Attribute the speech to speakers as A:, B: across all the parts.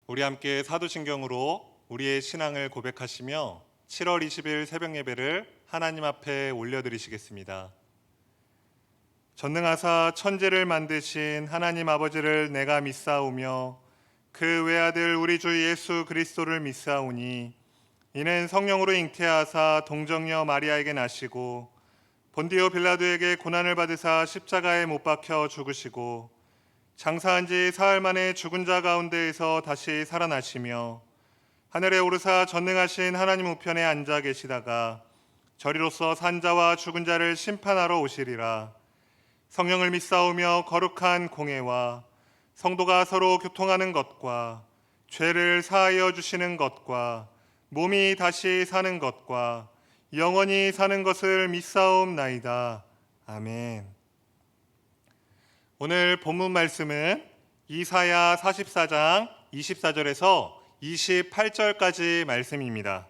A: 우리 함께 사도신경으로 우리의 신앙을 고백하시며 7월 20일 새벽 예배를 하나님 앞에 올려드리시겠습니다. 전능하사 천지를 만드신 하나님 아버지를 내가 믿사오며 그 외아들 우리 주 예수 그리스도를 믿사오니 이는 성령으로 잉태하사 동정녀 마리아에게 나시고 본디오 빌라도에게 고난을 받으사 십자가에 못 박혀 죽으시고 장사한 지 사흘 만에 죽은 자 가운데에서 다시 살아나시며 하늘에 오르사 전능하신 하나님 우편에 앉아 계시다가 저리로서 산 자와 죽은 자를 심판하러 오시리라. 성령을 믿사오며 거룩한 공회와 성도가 서로 교통하는 것과 죄를 사하여 주시는 것과 몸이 다시 사는 것과 영원히 사는 것을 믿사옵나이다. 아멘. 오늘 본문 말씀은 이사야 44장 24절에서 28절까지 말씀입니다.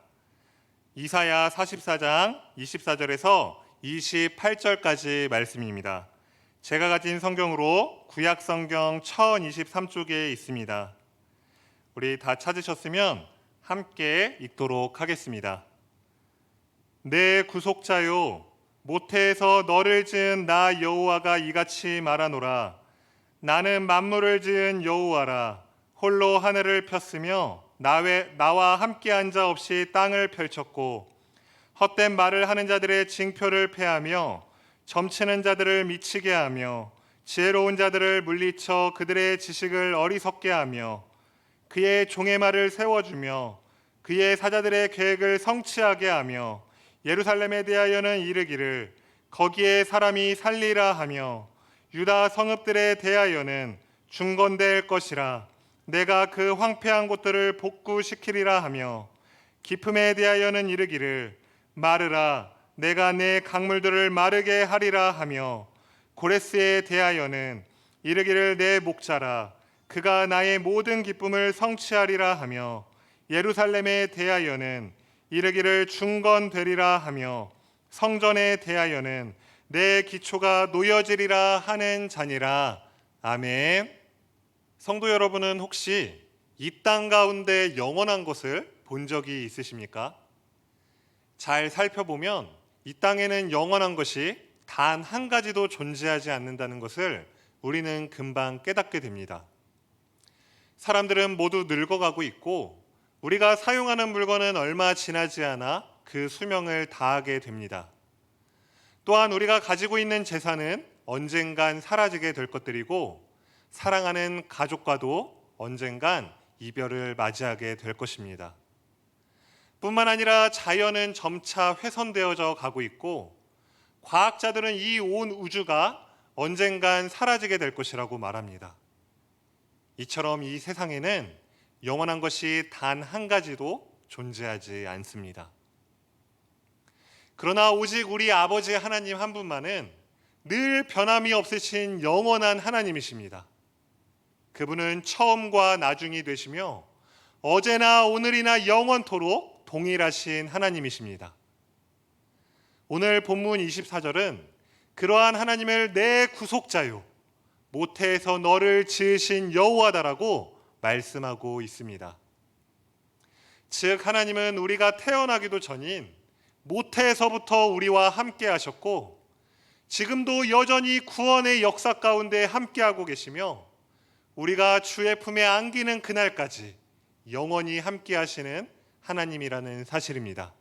A: 이사야 44장 24절에서 28절까지 말씀입니다. 제가 가진 성경으로 구약 성경 1023쪽에 있습니다. 우리 다 찾으셨으면 함께 읽도록 하겠습니다. 내 구속자요, 모태에서 너를 지은 나 여호와가 이같이 말하노라. 나는 만물을 지은 여호와라. 홀로 하늘을 폈으며 나와 함께 앉아 없이 땅을 펼쳤고 헛된 말을 하는 자들의 징표를 패하며 점치는 자들을 미치게 하며 지혜로운 자들을 물리쳐 그들의 지식을 어리석게 하며 그의 종의 말을 세워주며 그의 사자들의 계획을 성취하게 하며 예루살렘에 대하여는 이르기를 거기에 사람이 살리라 하며 유다 성읍들에 대하여는 중건될 것이라. 내가 그 황폐한 곳들을 복구시키리라 하며 깊음에 대하여는 이르기를 마르라. 내가 내 강물들을 마르게 하리라 하며 고레스에 대하여는 이르기를 내 목자라. 그가 나의 모든 기쁨을 성취하리라 하며 예루살렘에 대하여는 이르기를 중건되리라 하며 성전에 대하여는 내 기초가 놓여지리라 하는 자니라. 아멘. 성도 여러분은 혹시 이 땅 가운데 영원한 것을 본 적이 있으십니까? 잘 살펴보면 이 땅에는 영원한 것이 단 한 가지도 존재하지 않는다는 것을 우리는 금방 깨닫게 됩니다. 사람들은 모두 늙어가고 있고 우리가 사용하는 물건은 얼마 지나지 않아 그 수명을 다하게 됩니다. 또한 우리가 가지고 있는 재산은 언젠간 사라지게 될 것들이고 사랑하는 가족과도 언젠간 이별을 맞이하게 될 것입니다. 뿐만 아니라 자연은 점차 훼손되어져 가고 있고 과학자들은 이 온 우주가 언젠간 사라지게 될 것이라고 말합니다. 이처럼 이 세상에는 영원한 것이 단 한 가지도 존재하지 않습니다. 그러나 오직 우리 아버지 하나님 한 분만은 늘 변함이 없으신 영원한 하나님이십니다. 그분은 처음과 나중이 되시며 어제나 오늘이나 영원토록 동일하신 하나님이십니다. 오늘 본문 24절은 그러한 하나님을 내 구속자요, 모태에서 너를 지으신 여호와다라고 말씀하고 있습니다. 즉 하나님은 우리가 태어나기도 전인 모태에서부터 우리와 함께 하셨고 지금도 여전히 구원의 역사 가운데 함께하고 계시며 우리가 주의 품에 안기는 그날까지 영원히 함께 하시는 하나님이라는 사실입니다.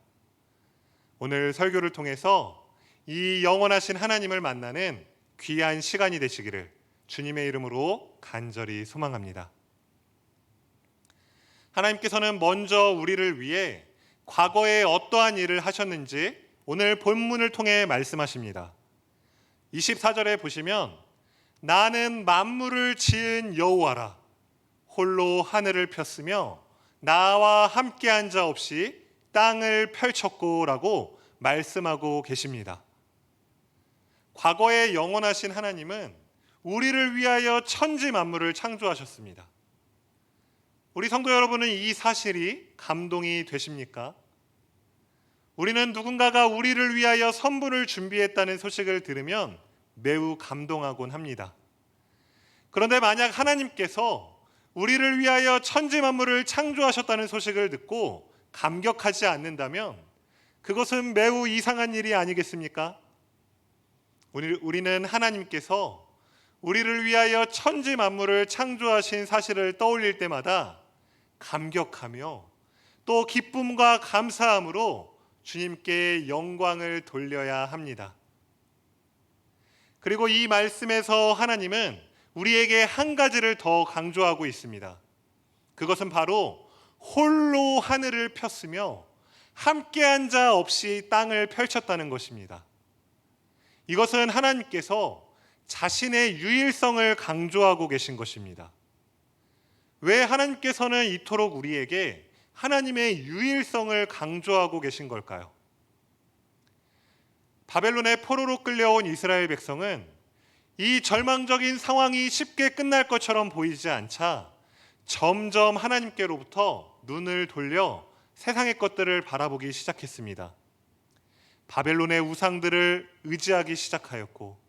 A: 오늘 설교를 통해서 이 영원하신 하나님을 만나는 귀한 시간이 되시기를 주님의 이름으로 간절히 소망합니다. 하나님께서는 먼저 우리를 위해 과거에 어떠한 일을 하셨는지 오늘 본문을 통해 말씀하십니다. 24절에 보시면 나는 만물을 지은 여호와라. 홀로 하늘을 폈으며 나와 함께한 자 없이 땅을 펼쳤고라고 말씀하고 계십니다. 과거에 영원하신 하나님은 우리를 위하여 천지 만물을 창조하셨습니다. 우리 성도 여러분은 이 사실이 감동이 되십니까? 우리는 누군가가 우리를 위하여 선물을 준비했다는 소식을 들으면 매우 감동하곤 합니다. 그런데 만약 하나님께서 우리를 위하여 천지 만물을 창조하셨다는 소식을 듣고 감격하지 않는다면 그것은 매우 이상한 일이 아니겠습니까? 우리는 하나님께서 우리를 위하여 천지 만물을 창조하신 사실을 떠올릴 때마다 감격하며 또 기쁨과 감사함으로 주님께 영광을 돌려야 합니다. 그리고 이 말씀에서 하나님은 우리에게 한 가지를 더 강조하고 있습니다. 그것은 바로 홀로 하늘을 폈으며 함께한 자 없이 땅을 펼쳤다는 것입니다. 이것은 하나님께서 자신의 유일성을 강조하고 계신 것입니다. 왜 하나님께서는 이토록 우리에게 하나님의 유일성을 강조하고 계신 걸까요? 바벨론의 포로로 끌려온 이스라엘 백성은 이 절망적인 상황이 쉽게 끝날 것처럼 보이지 않자 점점 하나님께로부터 눈을 돌려 세상의 것들을 바라보기 시작했습니다. 바벨론의 우상들을 의지하기 시작하였고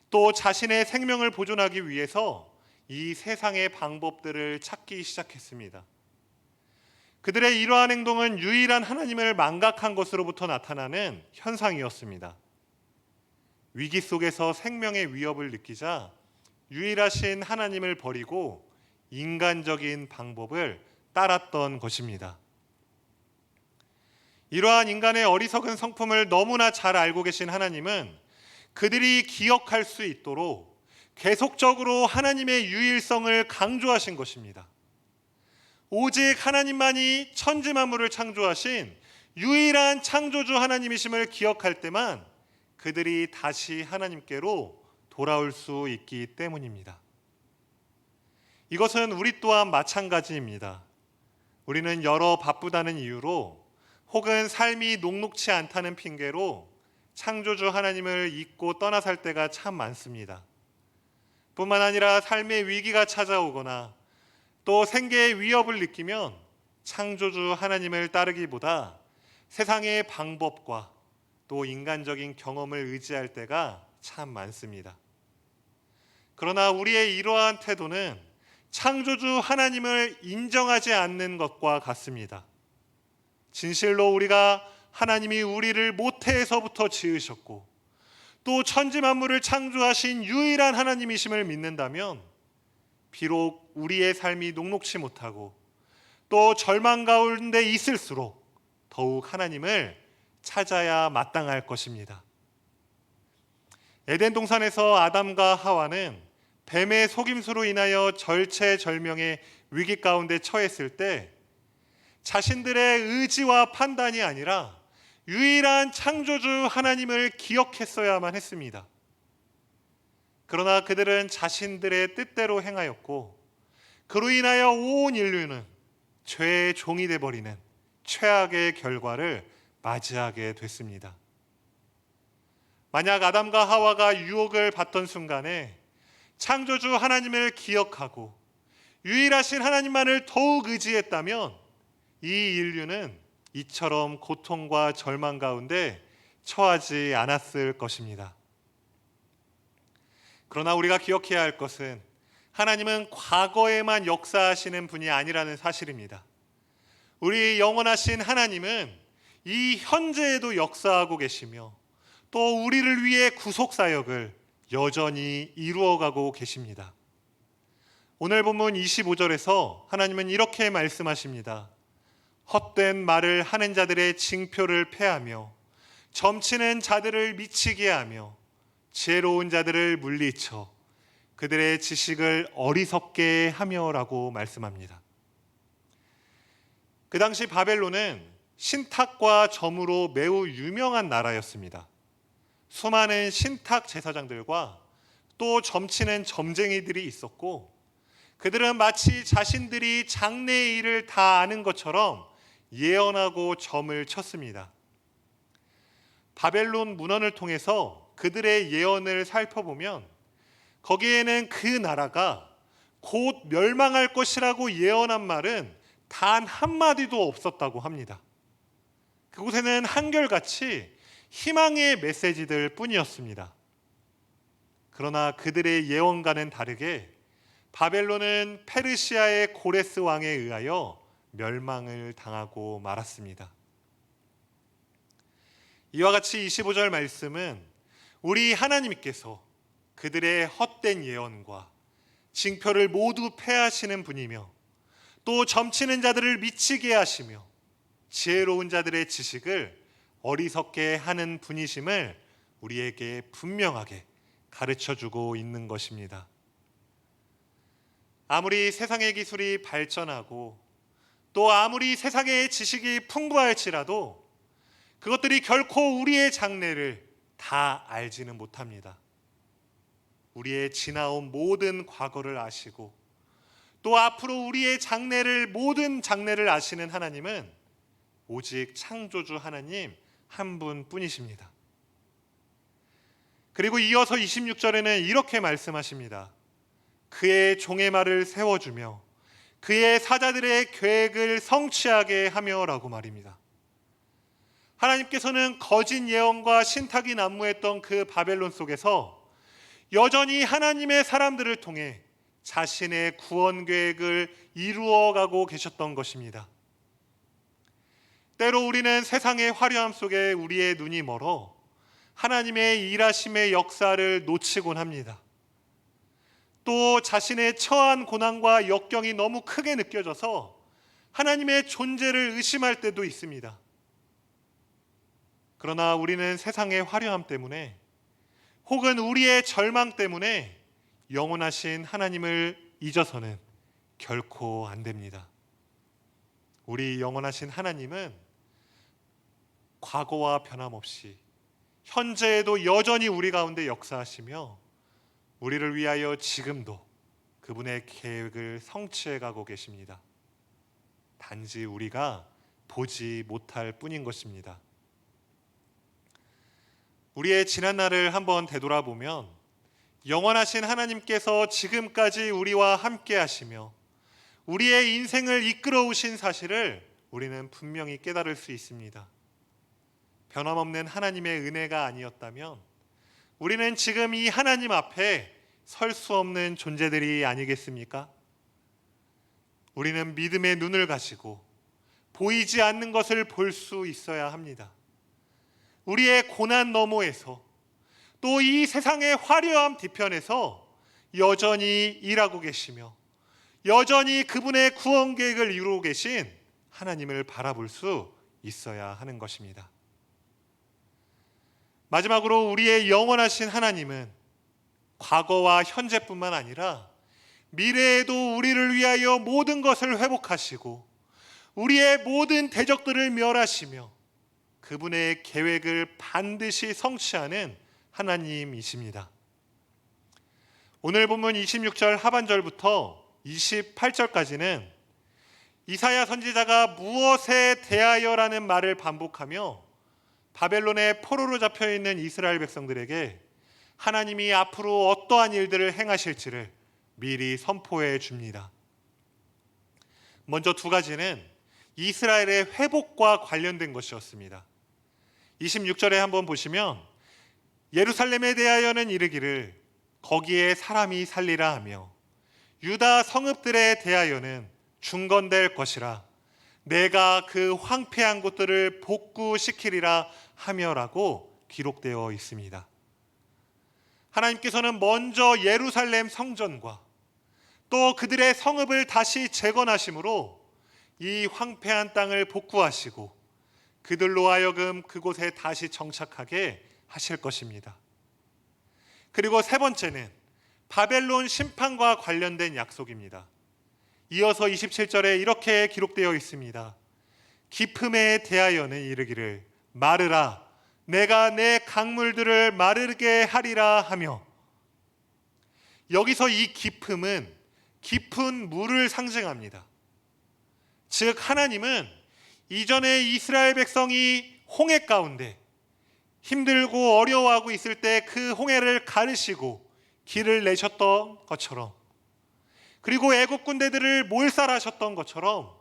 A: 또 자신의 생명을 보존하기 위해서 이 세상의 방법들을 찾기 시작했습니다. 그들의 이러한 행동은 유일한 하나님을 망각한 것으로부터 나타나는 현상이었습니다. 위기 속에서 생명의 위협을 느끼자 유일하신 하나님을 버리고 인간적인 방법을 따랐던 것입니다. 이러한 인간의 어리석은 성품을 너무나 잘 알고 계신 하나님은 그들이 기억할 수 있도록 계속적으로 하나님의 유일성을 강조하신 것입니다. 오직 하나님만이 천지 만물을 창조하신 유일한 창조주 하나님이심을 기억할 때만 그들이 다시 하나님께로 돌아올 수 있기 때문입니다. 이것은 우리 또한 마찬가지입니다. 우리는 여러 바쁘다는 이유로 혹은 삶이 녹록치 않다는 핑계로 창조주 하나님을 잊고 떠나 살 때가 참 많습니다. 뿐만 아니라 삶의 위기가 찾아오거나 또 생계의 위협을 느끼면 창조주 하나님을 따르기보다 세상의 방법과 또 인간적인 경험을 의지할 때가 참 많습니다. 그러나 우리의 이러한 태도는 창조주 하나님을 인정하지 않는 것과 같습니다. 진실로 우리가 하나님이 우리를 모태에서부터 지으셨고 또 천지 만물을 창조하신 유일한 하나님이심을 믿는다면 비록 우리의 삶이 녹록치 못하고 또 절망 가운데 있을수록 더욱 하나님을 찾아야 마땅할 것입니다. 에덴 동산에서 아담과 하와는 뱀의 속임수로 인하여 절체절명의 위기 가운데 처했을 때 자신들의 의지와 판단이 아니라 유일한 창조주 하나님을 기억했어야만 했습니다. 그러나 그들은 자신들의 뜻대로 행하였고 그로 인하여 온 인류는 죄의 종이 되어버리는 최악의 결과를 맞이하게 됐습니다. 만약 아담과 하와가 유혹을 받던 순간에 창조주 하나님을 기억하고 유일하신 하나님만을 더욱 의지했다면 이 인류는 이처럼 고통과 절망 가운데 처하지 않았을 것입니다. 그러나 우리가 기억해야 할 것은 하나님은 과거에만 역사하시는 분이 아니라는 사실입니다. 우리 영원하신 하나님은 이 현재에도 역사하고 계시며 또 우리를 위해 구속사역을 여전히 이루어가고 계십니다. 오늘 본문 25절에서 하나님은 이렇게 말씀하십니다. 헛된 말을 하는 자들의 징표를 폐하며 점치는 자들을 미치게 하며 지혜로운 자들을 물리쳐 그들의 지식을 어리석게 하며라고 말씀합니다. 그 당시 바벨론은 신탁과 점으로 매우 유명한 나라였습니다. 수많은 신탁 제사장들과 또 점치는 점쟁이들이 있었고 그들은 마치 자신들이 장래의 일을 다 아는 것처럼 예언하고 점을 쳤습니다. 바벨론 문헌을 통해서 그들의 예언을 살펴보면 거기에는 그 나라가 곧 멸망할 것이라고 예언한 말은 단 한마디도 없었다고 합니다. 그곳에는 한결같이 희망의 메시지들 뿐이었습니다. 그러나 그들의 예언과는 다르게 바벨론은 페르시아의 고레스 왕에 의하여 멸망을 당하고 말았습니다. 이와 같이 25절 말씀은 우리 하나님께서 그들의 헛된 예언과 징표를 모두 패하시는 분이며 또 점치는 자들을 미치게 하시며 지혜로운 자들의 지식을 어리석게 하는 분이심을 우리에게 분명하게 가르쳐주고 있는 것입니다. 아무리 세상의 기술이 발전하고 또 아무리 세상의 지식이 풍부할지라도 그것들이 결코 우리의 장래를 다 알지는 못합니다. 우리의 지나온 모든 과거를 아시고 또 앞으로 우리의 모든 장래를 아시는 하나님은 오직 창조주 하나님 한 분뿐이십니다. 그리고 이어서 26절에는 이렇게 말씀하십니다. 그의 종의 말을 세워주며 그의 사자들의 계획을 성취하게 하며 라고 말입니다. 하나님께서는 거짓 예언과 신탁이 난무했던 그 바벨론 속에서 여전히 하나님의 사람들을 통해 자신의 구원 계획을 이루어가고 계셨던 것입니다. 때로 우리는 세상의 화려함 속에 우리의 눈이 멀어 하나님의 일하심의 역사를 놓치곤 합니다. 또 자신의 처한 고난과 역경이 너무 크게 느껴져서 하나님의 존재를 의심할 때도 있습니다. 그러나 우리는 세상의 화려함 때문에 혹은 우리의 절망 때문에 영원하신 하나님을 잊어서는 결코 안 됩니다. 우리 영원하신 하나님은 과거와 변함없이 현재에도 여전히 우리 가운데 역사하시며 우리를 위하여 지금도 그분의 계획을 성취해 가고 계십니다. 단지 우리가 보지 못할 뿐인 것입니다. 우리의 지난 날을 한번 되돌아보면 영원하신 하나님께서 지금까지 우리와 함께 하시며 우리의 인생을 이끌어 오신 사실을 우리는 분명히 깨달을 수 있습니다. 변함없는 하나님의 은혜가 아니었다면 우리는 지금 이 하나님 앞에 설 수 없는 존재들이 아니겠습니까? 우리는 믿음의 눈을 가지고 보이지 않는 것을 볼 수 있어야 합니다. 우리의 고난 너머에서 또 이 세상의 화려함 뒤편에서 여전히 일하고 계시며 여전히 그분의 구원 계획을 이루고 계신 하나님을 바라볼 수 있어야 하는 것입니다. 마지막으로 우리의 영원하신 하나님은 과거와 현재뿐만 아니라 미래에도 우리를 위하여 모든 것을 회복하시고 우리의 모든 대적들을 멸하시며 그분의 계획을 반드시 성취하는 하나님이십니다. 오늘 본문 26절 하반절부터 28절까지는 이사야 선지자가 무엇에 대하여라는 말을 반복하며 바벨론의 포로로 잡혀있는 이스라엘 백성들에게 하나님이 앞으로 어떠한 일들을 행하실지를 미리 선포해 줍니다. 먼저 두 가지는 이스라엘의 회복과 관련된 것이었습니다. 26절에 한번 보시면 예루살렘에 대하여는 이르기를 거기에 사람이 살리라 하며 유다 성읍들에 대하여는 중건될 것이라 내가 그 황폐한 곳들을 복구시키리라 하며라고 기록되어 있습니다. 하나님께서는 먼저 예루살렘 성전과 또 그들의 성읍을 다시 재건하심으로 이 황폐한 땅을 복구하시고 그들로 하여금 그곳에 다시 정착하게 하실 것입니다. 그리고 세 번째는 바벨론 심판과 관련된 약속입니다. 이어서 27절에 이렇게 기록되어 있습니다. 기품에 대하여는 이르기를 마르라 내가 내 강물들을 마르게 하리라 하며, 여기서 이 기품은 깊은 물을 상징합니다. 즉 하나님은 이전에 이스라엘 백성이 홍해 가운데 힘들고 어려워하고 있을 때 그 홍해를 가르시고 길을 내셨던 것처럼, 그리고 애국 군대들을 몰살하셨던 것처럼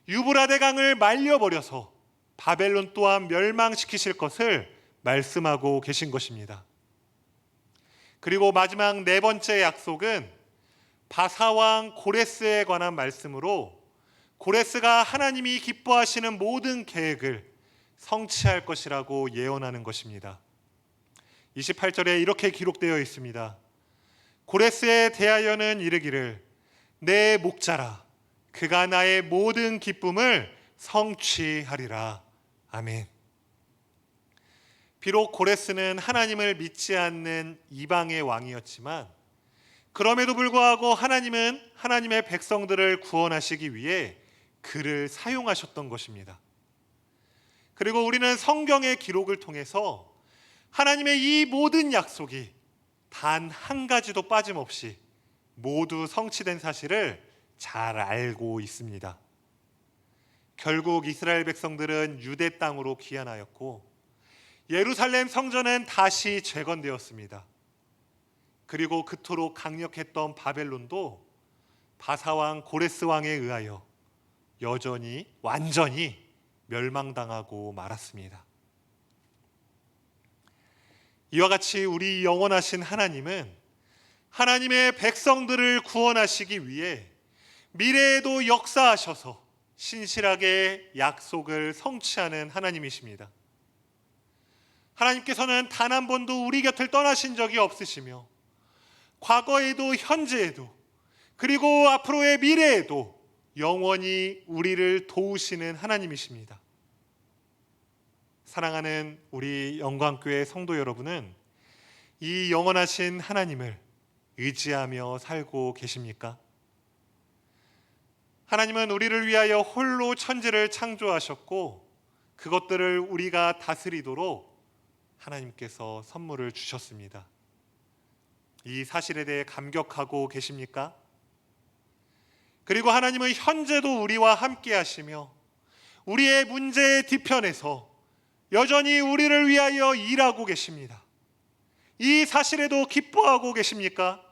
A: 유브라데 강을 말려버려서 바벨론 또한 멸망시키실 것을 말씀하고 계신 것입니다. 그리고 마지막 네 번째 약속은 바사왕 고레스에 관한 말씀으로 고레스가 하나님이 기뻐하시는 모든 계획을 성취할 것이라고 예언하는 것입니다. 28절에 이렇게 기록되어 있습니다. 고레스에 대하여는 이르기를 내 목자라 그가 나의 모든 기쁨을 성취하리라. 아멘. 비록 고레스는 하나님을 믿지 않는 이방의 왕이었지만 그럼에도 불구하고 하나님은 하나님의 백성들을 구원하시기 위해 그를 사용하셨던 것입니다. 그리고 우리는 성경의 기록을 통해서 하나님의 이 모든 약속이 단 한 가지도 빠짐없이 모두 성취된 사실을 잘 알고 있습니다. 결국 이스라엘 백성들은 유대 땅으로 귀환하였고 예루살렘 성전은 다시 재건되었습니다. 그리고 그토록 강력했던 바벨론도 바사왕 고레스 왕에 의하여 여전히 완전히 멸망당하고 말았습니다. 이와 같이 우리 영원하신 하나님은 하나님의 백성들을 구원하시기 위해 미래에도 역사하셔서 신실하게 약속을 성취하는 하나님이십니다. 하나님께서는 단 한 번도 우리 곁을 떠나신 적이 없으시며 과거에도 현재에도 그리고 앞으로의 미래에도 영원히 우리를 도우시는 하나님이십니다. 사랑하는 우리 영광교회 성도 여러분은 이 영원하신 하나님을 의지하며 살고 계십니까? 하나님은 우리를 위하여 홀로 천지를 창조하셨고 그것들을 우리가 다스리도록 하나님께서 선물을 주셨습니다. 이 사실에 대해 감격하고 계십니까? 그리고 하나님은 현재도 우리와 함께 하시며 우리의 문제의 뒤편에서 여전히 우리를 위하여 일하고 계십니다. 이 사실에도 기뻐하고 계십니까?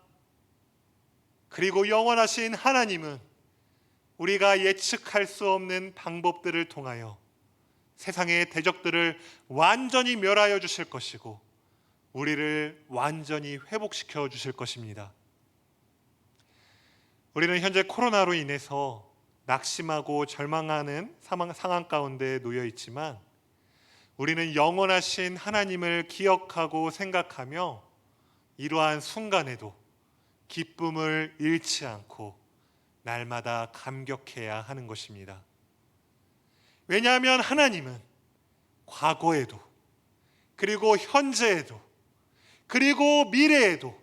A: 그리고 영원하신 하나님은 우리가 예측할 수 없는 방법들을 통하여 세상의 대적들을 완전히 멸하여 주실 것이고 우리를 완전히 회복시켜 주실 것입니다. 우리는 현재 코로나로 인해서 낙심하고 절망하는 상황 가운데 놓여 있지만 우리는 영원하신 하나님을 기억하고 생각하며 이러한 순간에도 기쁨을 잃지 않고 날마다 감격해야 하는 것입니다. 왜냐하면 하나님은 과거에도 그리고 현재에도 그리고 미래에도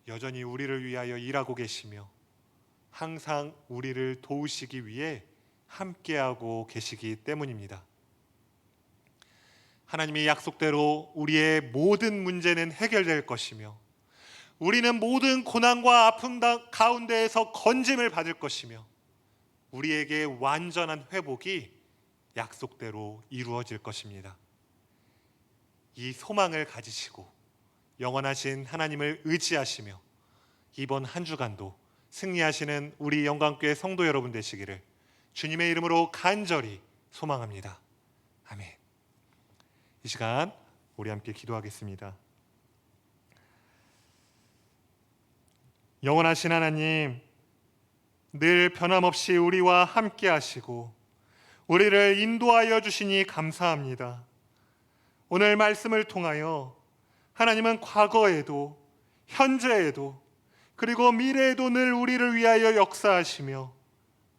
A: 여전히 우리를 위하여 일하고 계시며 항상 우리를 도우시기 위해 함께하고 계시기 때문입니다. 하나님의 약속대로 우리의 모든 문제는 해결될 것이며 우리는 모든 고난과 아픔 가운데에서 건짐을 받을 것이며 우리에게 완전한 회복이 약속대로 이루어질 것입니다. 이 소망을 가지시고 영원하신 하나님을 의지하시며 이번 한 주간도 승리하시는 우리 영광교회 성도 여러분 되시기를 주님의 이름으로 간절히 소망합니다. 아멘. 이 시간 우리 함께 기도하겠습니다. 영원하신 하나님, 늘 변함없이 우리와 함께 하시고 우리를 인도하여 주시니 감사합니다. 오늘 말씀을 통하여 하나님은 과거에도 현재에도 그리고 미래에도 늘 우리를 위하여 역사하시며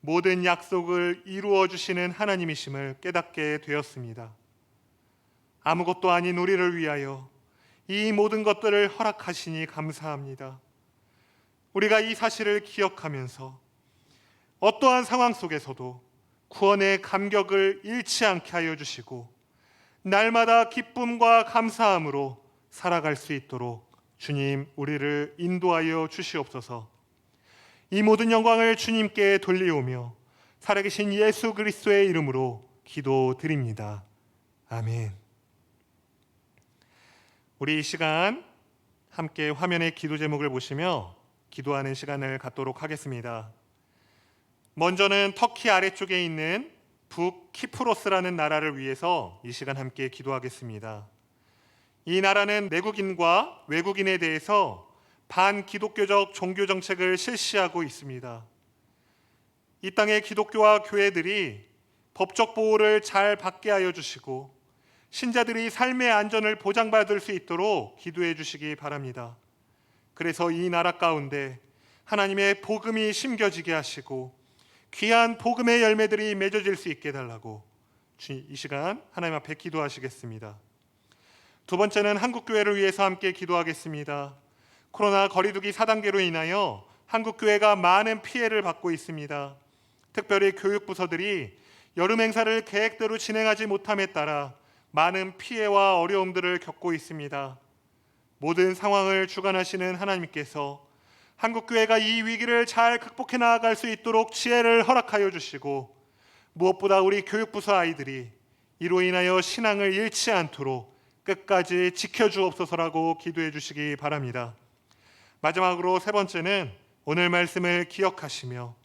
A: 모든 약속을 이루어 주시는 하나님이심을 깨닫게 되었습니다. 아무것도 아닌 우리를 위하여 이 모든 것들을 허락하시니 감사합니다. 우리가 이 사실을 기억하면서 어떠한 상황 속에서도 구원의 감격을 잃지 않게 하여 주시고 날마다 기쁨과 감사함으로 살아갈 수 있도록 주님 우리를 인도하여 주시옵소서. 이 모든 영광을 주님께 돌리오며 살아계신 예수 그리스도의 이름으로 기도드립니다. 아멘. 우리 이 시간 함께 화면의 기도 제목을 보시며 기도하는 시간을 갖도록 하겠습니다. 먼저는 터키 아래쪽에 있는 북키프로스라는 나라를 위해서 이 시간 함께 기도하겠습니다. 이 나라는 내국인과 외국인에 대해서 반기독교적 종교 정책을 실시하고 있습니다. 이 땅의 기독교와 교회들이 법적 보호를 잘 받게 하여 주시고 신자들이 삶의 안전을 보장받을 수 있도록 기도해 주시기 바랍니다. 그래서 이 나라 가운데 하나님의 복음이 심겨지게 하시고 귀한 복음의 열매들이 맺어질 수 있게 해달라고 이 시간 하나님 앞에 기도하시겠습니다. 두 번째는 한국교회를 위해서 함께 기도하겠습니다. 코로나 거리두기 4단계로 인하여 한국교회가 많은 피해를 받고 있습니다. 특별히 교육부서들이 여름 행사를 계획대로 진행하지 못함에 따라 많은 피해와 어려움들을 겪고 있습니다. 모든 상황을 주관하시는 하나님께서 한국교회가 이 위기를 잘 극복해 나아갈 수 있도록 지혜를 허락하여 주시고 무엇보다 우리 교육부서 아이들이 이로 인하여 신앙을 잃지 않도록 끝까지 지켜주옵소서라고 기도해 주시기 바랍니다. 마지막으로 세 번째는 오늘 말씀을 기억하시며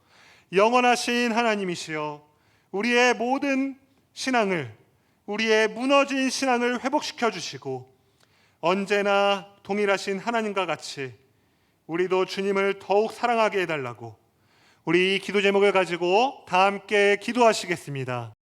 A: 영원하신 하나님이시여 우리의 모든 신앙을, 우리의 무너진 신앙을 회복시켜 주시고 언제나 동일하신 하나님과 같이 우리도 주님을 더욱 사랑하게 해달라고 우리 이 기도 제목을 가지고 다 함께 기도하시겠습니다.